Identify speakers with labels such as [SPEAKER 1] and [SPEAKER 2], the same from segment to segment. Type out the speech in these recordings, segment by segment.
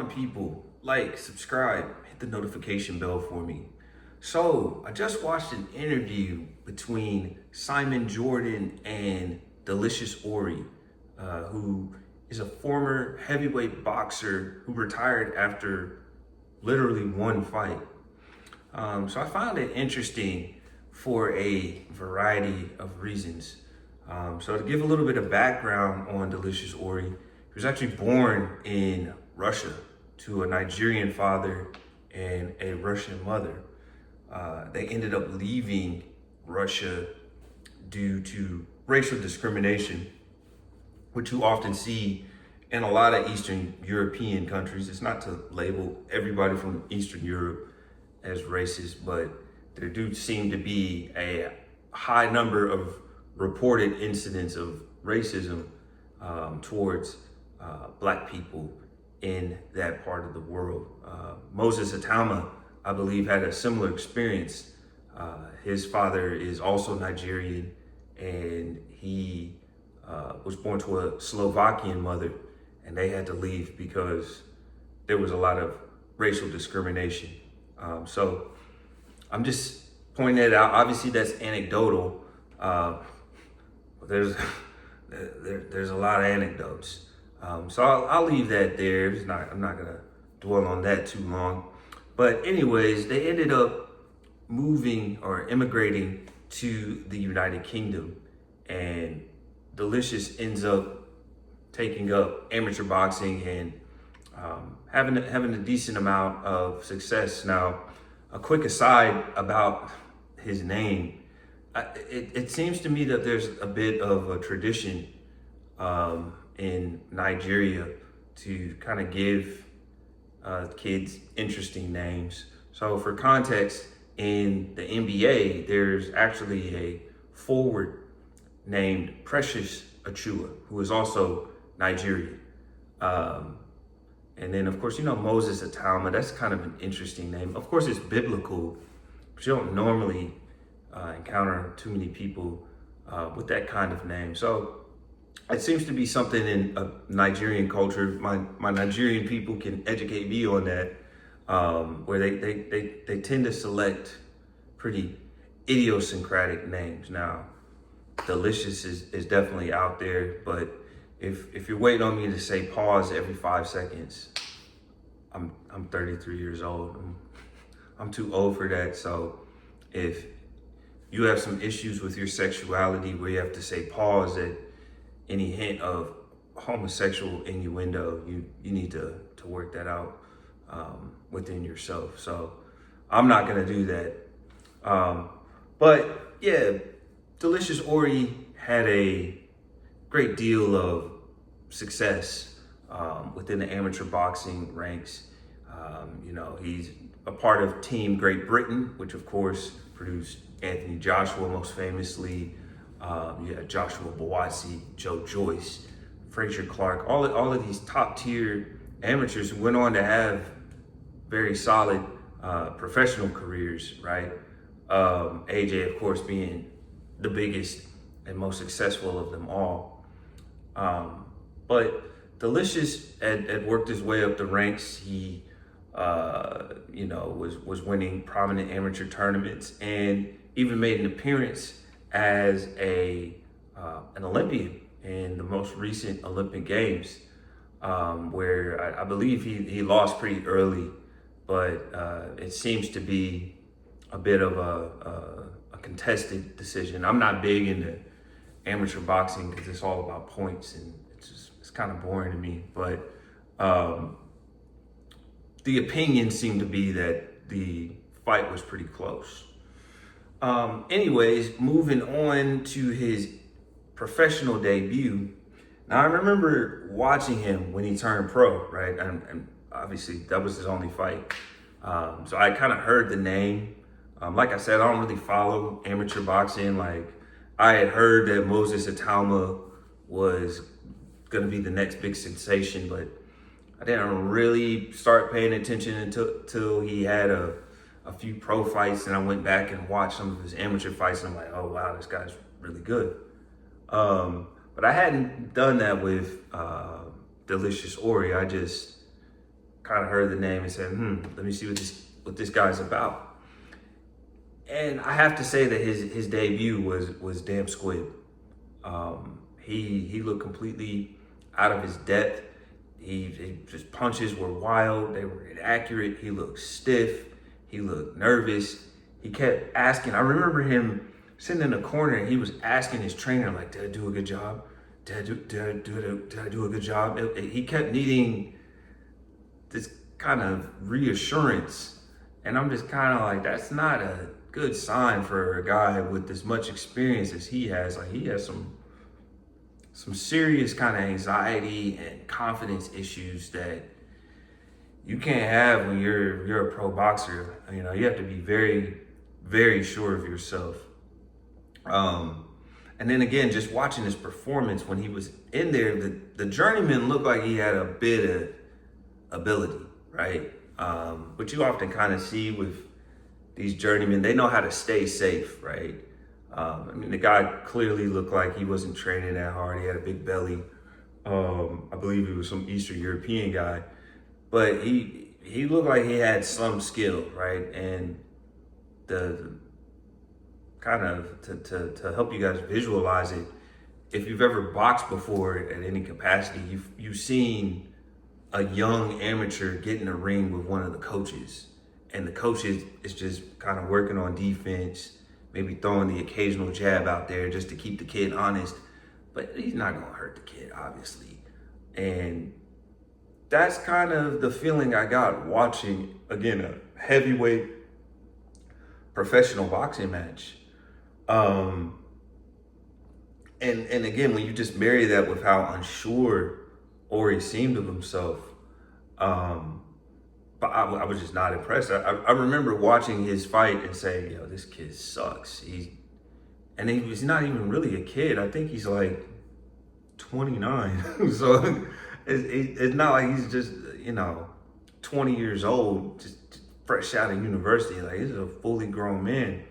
[SPEAKER 1] on, people? Like, subscribe, hit the notification bell for me. So, I just watched an interview between Simon Jordan and Delicious Orie, who is a former heavyweight boxer who retired after literally one fight. So I found it interesting for a variety of reasons. So to give a little bit of background on Delicious Orie, he was actually born in Russia to a Nigerian father and a Russian mother. They ended up leaving Russia due to racial discrimination, which you often see in a lot of Eastern European countries. It's not to label everybody from Eastern Europe as racist, but there do seem to be a high number of reported incidents of racism towards Black people in that part of the world. Moses Atama, I believe, had a similar experience. His father is also Nigerian, and he was born to a Slovakian mother, and they had to leave because there was a lot of racial discrimination. So I'm just pointing that out. Obviously, that's anecdotal. There's a lot of anecdotes. So I'll leave that there. I'm not gonna dwell on that too long. But anyways, they ended up moving or immigrating to the United Kingdom, and Delicious ends up taking up amateur boxing and having a decent amount of success. Now, a quick aside about his name. It seems to me that there's a bit of a tradition in Nigeria to kind of give kids interesting names. So for context, in the NBA, there's actually a forward named Precious Achua, who is also Nigerian. And then, of course, Moses Atama, that's kind of an interesting name. Of course, it's biblical, but you don't normally encounter too many people with that kind of name. So it seems to be something in a Nigerian culture. My Nigerian people can educate me on that, where they tend to select pretty idiosyncratic names. Now, Delicious is definitely out there, but if you're waiting on me to say pause every 5 seconds, I'm 33 years old. I'm too old for that. So if you have some issues with your sexuality where you have to say pause at any hint of homosexual innuendo, you need to work that out within yourself. So I'm not gonna do that. But yeah, Delicious Orie had a great deal of success within the amateur boxing ranks. He's a part of Team Great Britain, which of course produced Anthony Joshua most famously. You had Joshua Buatsi, Joe Joyce, Frazier Clark, all of these top tier amateurs who went on to have very solid professional careers, right? AJ, of course, being the biggest and most successful of them all. But Delicious had worked his way up the ranks. He, was winning prominent amateur tournaments and even made an appearance as an Olympian in the most recent Olympic Games, where I believe he lost pretty early, but it seems to be a bit of a contested decision. I'm not big into amateur boxing because it's all about points and it's kind of boring to me, but the opinion seemed to be that the fight was pretty close. Anyways, moving on to his professional debut. Now, I remember watching him when he turned pro, right? And obviously that was his only fight. So I kind of heard the name. Like I said, I don't really follow amateur boxing. Like, I had heard that Moses Atama was gonna be the next big sensation, but I didn't really start paying attention until he had a few pro fights, and I went back and watched some of his amateur fights, and I'm like, oh wow, this guy's really good. But I hadn't done that with Delicious Orie. I just kind of heard the name and said, let me see what this guy's about. And I have to say that his debut was damn squib. He looked completely out of his depth. His punches were wild. They were inaccurate. He looked stiff. He looked nervous. He kept asking. I remember him sitting in the corner and he was asking his trainer, like, did I do a good job? Did I do a good job? He kept needing this kind of reassurance. And I'm just kind of like, that's not a good sign for a guy with as much experience as he has. Like, he has some serious kind of anxiety and confidence issues that you can't have when you're a pro boxer. You know, you have to be very, very sure of yourself. And then again, just watching his performance when he was in there, the journeyman looked like he had a bit of ability, right? But you often kind of see with these journeymen, they know how to stay safe, right? I mean, the guy clearly looked like he wasn't training that hard. He had a big belly. I believe he was some Eastern European guy, but he looked like he had some skill, right? And the kind of to help you guys visualize it, if you've ever boxed before at any capacity, you've seen a young amateur get in a ring with one of the coaches, and the coach is just kind of working on defense, maybe throwing the occasional jab out there just to keep the kid honest, but he's not gonna hurt the kid, obviously. And that's kind of the feeling I got watching, again, a heavyweight professional boxing match. And again, when you just marry that with how unsure Orie seemed of himself, but I was just not impressed. I remember watching his fight and saying, yo, this kid sucks. He's not even really a kid. I think he's like 29. So it's not like he's just, 20 years old, just fresh out of university. Like, he's a fully grown man.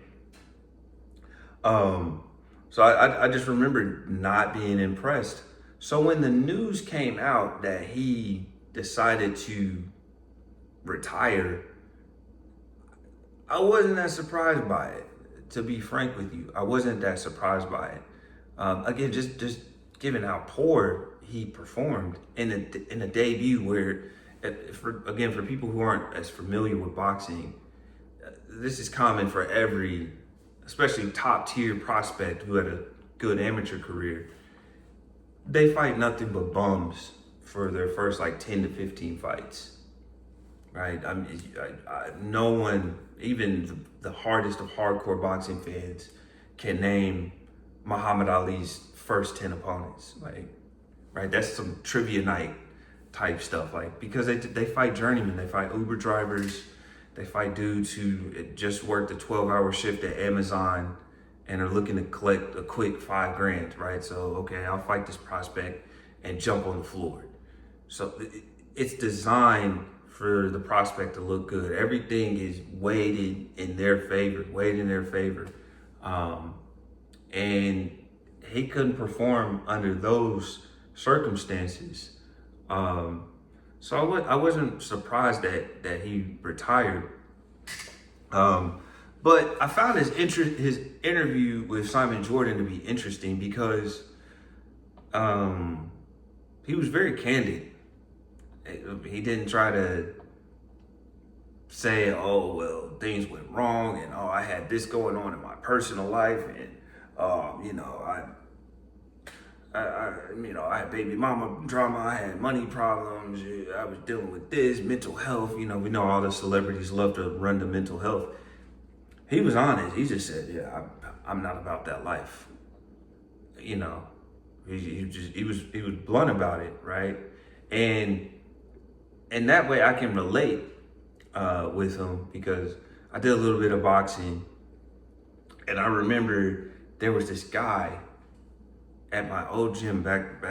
[SPEAKER 1] So I just remember not being impressed. So when the news came out that he decided to retire, I wasn't that surprised by it, to be frank with you. I wasn't that surprised by it. Again, just given how poor he performed in a debut where, for people who aren't as familiar with boxing, this is common for every, especially top tier prospect who had a good amateur career. They fight nothing but bums for their first like 10 to 15 fights, right? I mean, no one, even the hardest of hardcore boxing fans, can name Muhammad Ali's first 10 opponents. Like, right? That's some trivia night type stuff. Like, because they fight journeymen, they fight Uber drivers, they fight dudes who just worked a 12-hour shift at Amazon and are looking to collect a quick $5,000, right? So, okay, I'll fight this prospect and jump on the floor. So it's designed for the prospect to look good. Everything is weighted in their favor. And he couldn't perform under those circumstances. So I wasn't surprised that he retired. But I found his interview with Simon Jordan to be interesting because he was very candid. He didn't try to say, oh, well, things went wrong, and oh, I had this going on in my personal life, and I had baby mama drama, I had money problems, I was dealing with this, mental health. We know all the celebrities love to run to mental health. He was honest. He just said, yeah, I'm not about that life. He was blunt about it, right? And that way I can relate with him because I did a little bit of boxing, and I remember there was this guy at my old gym back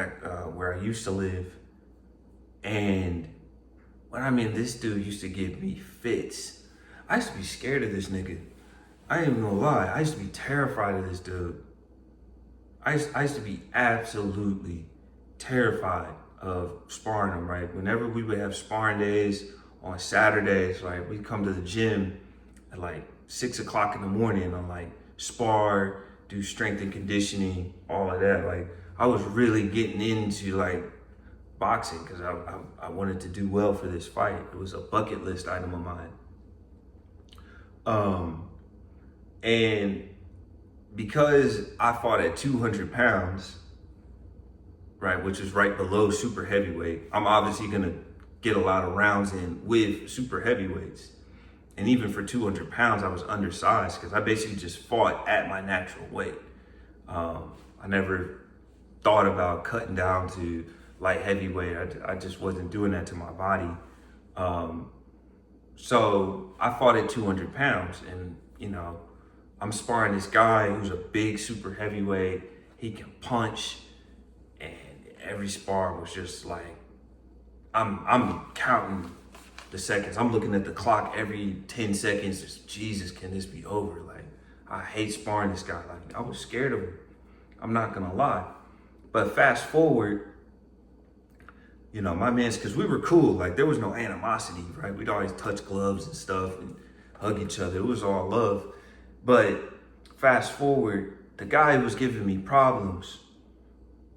[SPEAKER 1] where I used to live, and this dude used to give me fits. I used to be scared of this nigga. I ain't even gonna lie. I used to be terrified of this dude. I used to be absolutely terrified of sparring him, right? Whenever we would have sparring days on Saturdays, like we come to the gym at like 6 o'clock in the morning and like spar, do strength and conditioning, all of that. Like I was really getting into like boxing because I wanted to do well for this fight. It was a bucket list item of mine. And because I fought at 200 pounds, right, which is right below super heavyweight, I'm obviously gonna get a lot of rounds in with super heavyweights. And even for 200 pounds, I was undersized because I basically just fought at my natural weight. I never thought about cutting down to light heavyweight. I just wasn't doing that to my body. So I fought at 200 pounds and, you know, I'm sparring this guy who's a big super heavyweight. He can punch, and every spar was just like, I'm counting the seconds. I'm looking at the clock every 10 seconds. Just, Jesus, can this be over? Like, I hate sparring this guy. Like, I was scared of him. I'm not gonna lie. But fast forward, you know, my man's, because we were cool. Like, there was no animosity, right? We'd always touch gloves and stuff and hug each other. It was all love. But fast forward, the guy who was giving me problems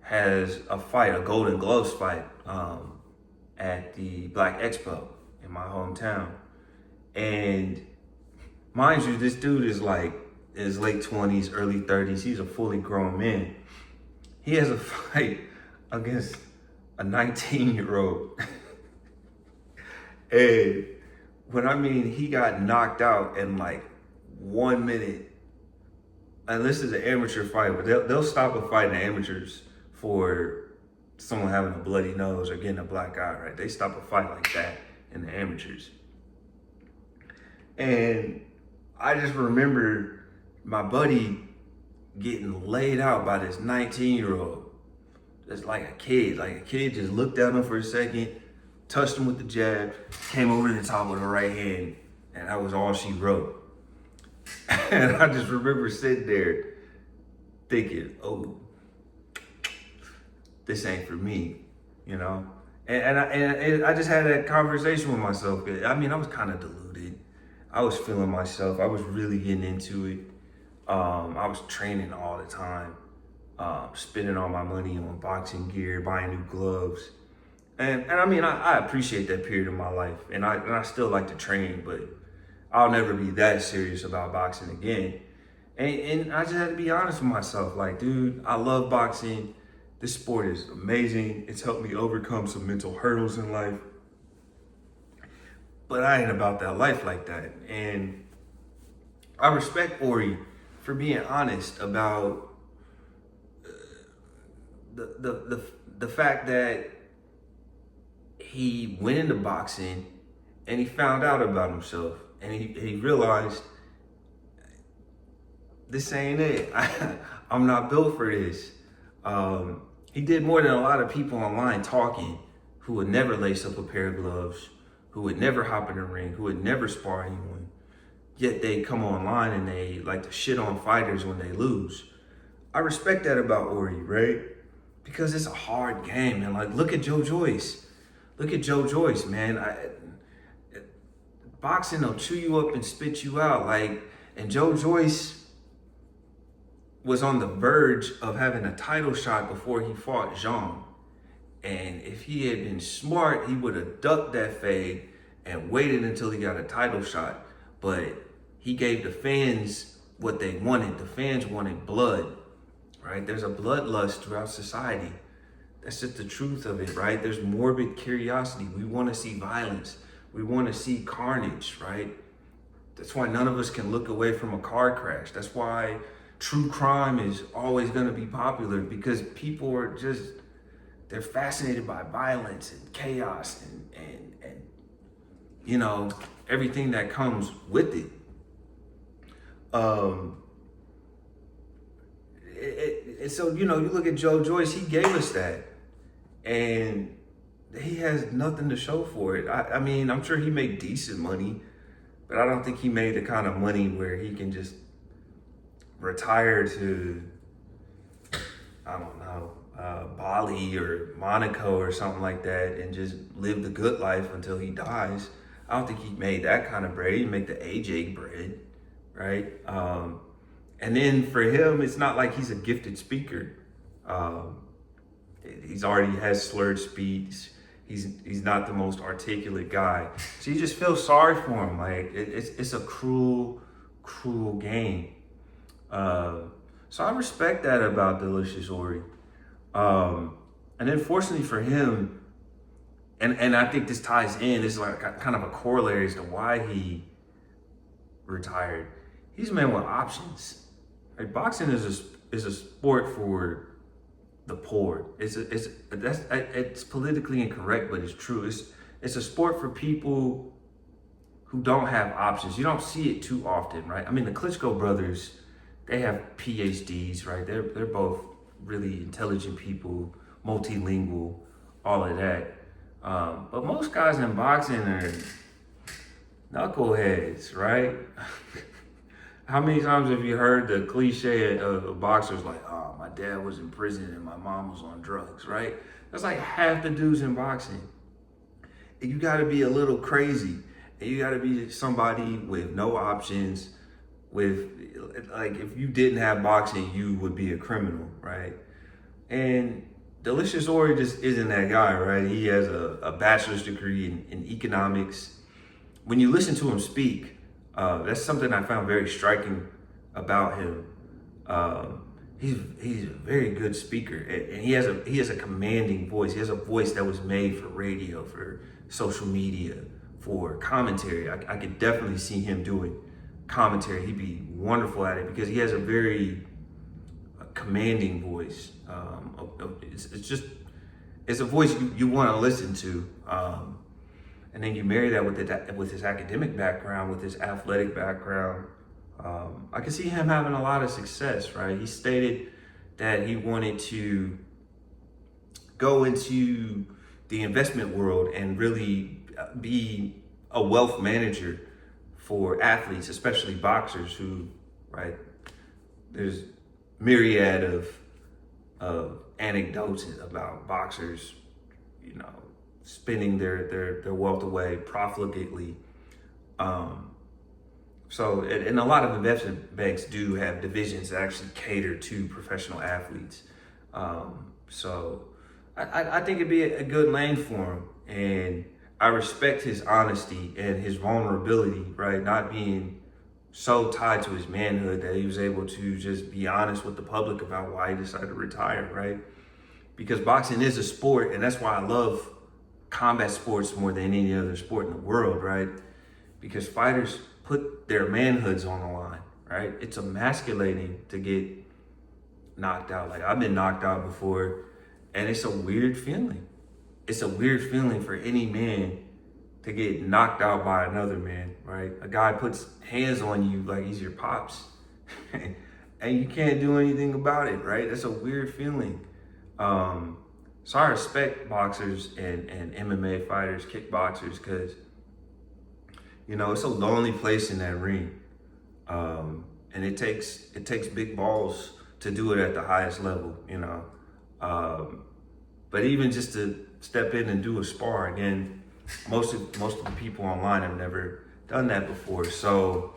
[SPEAKER 1] has a fight, a Golden Gloves fight, at the Black Expo in my hometown. And mind you, this dude is like in his late 20s, early 30s. He's a fully grown man. He has a fight against a 19-year-old. And when I mean he got knocked out in like 1 minute, and this is an amateur fight, but they'll stop a fight in amateurs for someone having a bloody nose or getting a black eye, right? They stop a fight like that in the amateurs. And I just remember my buddy getting laid out by this 19-year-old. Just like a kid just looked at him for a second, touched him with the jab, came over to the top with her right hand, and that was all she wrote. And I just remember sitting there thinking, oh, this ain't for me, you know? And I just had that conversation with myself. I mean, I was kind of deluded. I was feeling myself. I was really getting into it. I was training all the time, spending all my money on boxing gear, buying new gloves. And I mean, I appreciate that period of my life. And I still like to train, but I'll never be that serious about boxing again. And I just had to be honest with myself. Like, dude, I love boxing. This sport is amazing. It's helped me overcome some mental hurdles in life. But I ain't about that life like that. And I respect Orie for being honest about the fact that he went into boxing and he found out about himself and he realized this ain't it. I'm not built for this. He did more than a lot of people online talking who would never lace up a pair of gloves, who would never hop in the ring, who would never spar anyone. Yet they come online and they like to shit on fighters when they lose. I respect that about Orie, right? Because it's a hard game, and like, look at Joe Joyce. Look at Joe Joyce, man. Boxing will chew you up and spit you out. Like, and Joe Joyce was on the verge of having a title shot before he fought Jean. And if he had been smart, he would have ducked that fade and waited until he got a title shot. But he gave the fans what they wanted. The fans wanted blood, right? There's a bloodlust throughout society. That's just the truth of it, right? There's morbid curiosity. We want to see violence. We want to see carnage, right? That's why none of us can look away from a car crash. That's why true crime is always going to be popular, because people are just, they're fascinated by violence and chaos and you know, everything that comes with it. So, you know, you look at Joe Joyce, he gave us that. And he has nothing to show for it. I mean, I'm sure he made decent money, but I don't think he made the kind of money where he can just retire to, I don't know, Bali or Monaco or something like that and just live the good life until he dies. I don't think he made that kind of bread. He make the AJ bread, right? And then for him, it's not like he's a gifted speaker. He's already has slurred speech. He's not the most articulate guy. So you just feel sorry for him. Like it's a cruel game. So I respect that about Delicious Orie. And then fortunately for him, and I think this ties in, this is like kind of a corollary as to why he retired. He's a man with options. Right? Boxing is a sport for the poor. It's politically incorrect, but it's true. It's a sport for people who don't have options. You don't see it too often, right? I mean, the Klitschko brothers, they have PhDs, right? They're both really intelligent people, multilingual, all of that. But most guys in boxing are knuckleheads, right? How many times have you heard the cliche of boxers like, oh, my dad was in prison and my mom was on drugs, right? That's like half the dudes in boxing. And you gotta be a little crazy. And you gotta be somebody with no options, like if you didn't have boxing, you would be a criminal, right? And Delicious Orie just isn't that guy, right? He has a bachelor's degree in economics. When you listen to him speak, that's something I found very striking about him. He's a very good speaker, and he has a commanding voice. He has a voice that was made for radio, for social media, for commentary. I could definitely see him doing commentary. He'd be wonderful at it because he has a very commanding voice. It's a voice you want to listen to. And then you marry that with his academic background, with his athletic background. I can see him having a lot of success, right? He stated that he wanted to go into the investment world and really be a wealth manager for athletes, especially boxers who, right, there's myriad of anecdotes about boxers, you know, spending their wealth away profligately. So, and a lot of investment banks do have divisions that actually cater to professional athletes. So I think it'd be a good lane for him. And I respect his honesty and his vulnerability, right? Not being so tied to his manhood that he was able to just be honest with the public about why he decided to retire, right? Because boxing is a sport, and that's why I love combat sports more than any other sport in the world, right? Because fighters put their manhoods on the line, right? It's emasculating to get knocked out. Like, I've been knocked out before, and it's a weird feeling. It's a weird feeling for any man to get knocked out by another man, right? A guy puts hands on you like he's your pops, and you can't do anything about it, right? That's a weird feeling. So I respect boxers and MMA fighters, kickboxers, because, you know, it's a lonely place in that ring. And it takes big balls to do it at the highest level, you know. But even just to step in and do a spar, again, most of the people online have never done that before. So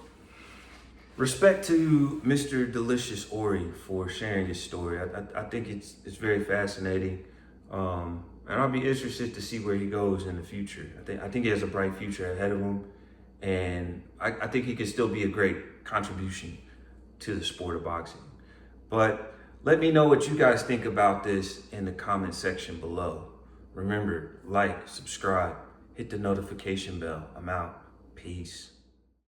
[SPEAKER 1] respect to Mr. Delicious Orie for sharing his story. I think it's very fascinating. And I'll be interested to see where he goes in the future. I think he has a bright future ahead of him. And I think he can still be a great contribution to the sport of boxing. But let me know what you guys think about this in the comment section below. Remember, like, subscribe, hit the notification bell. I'm out. Peace.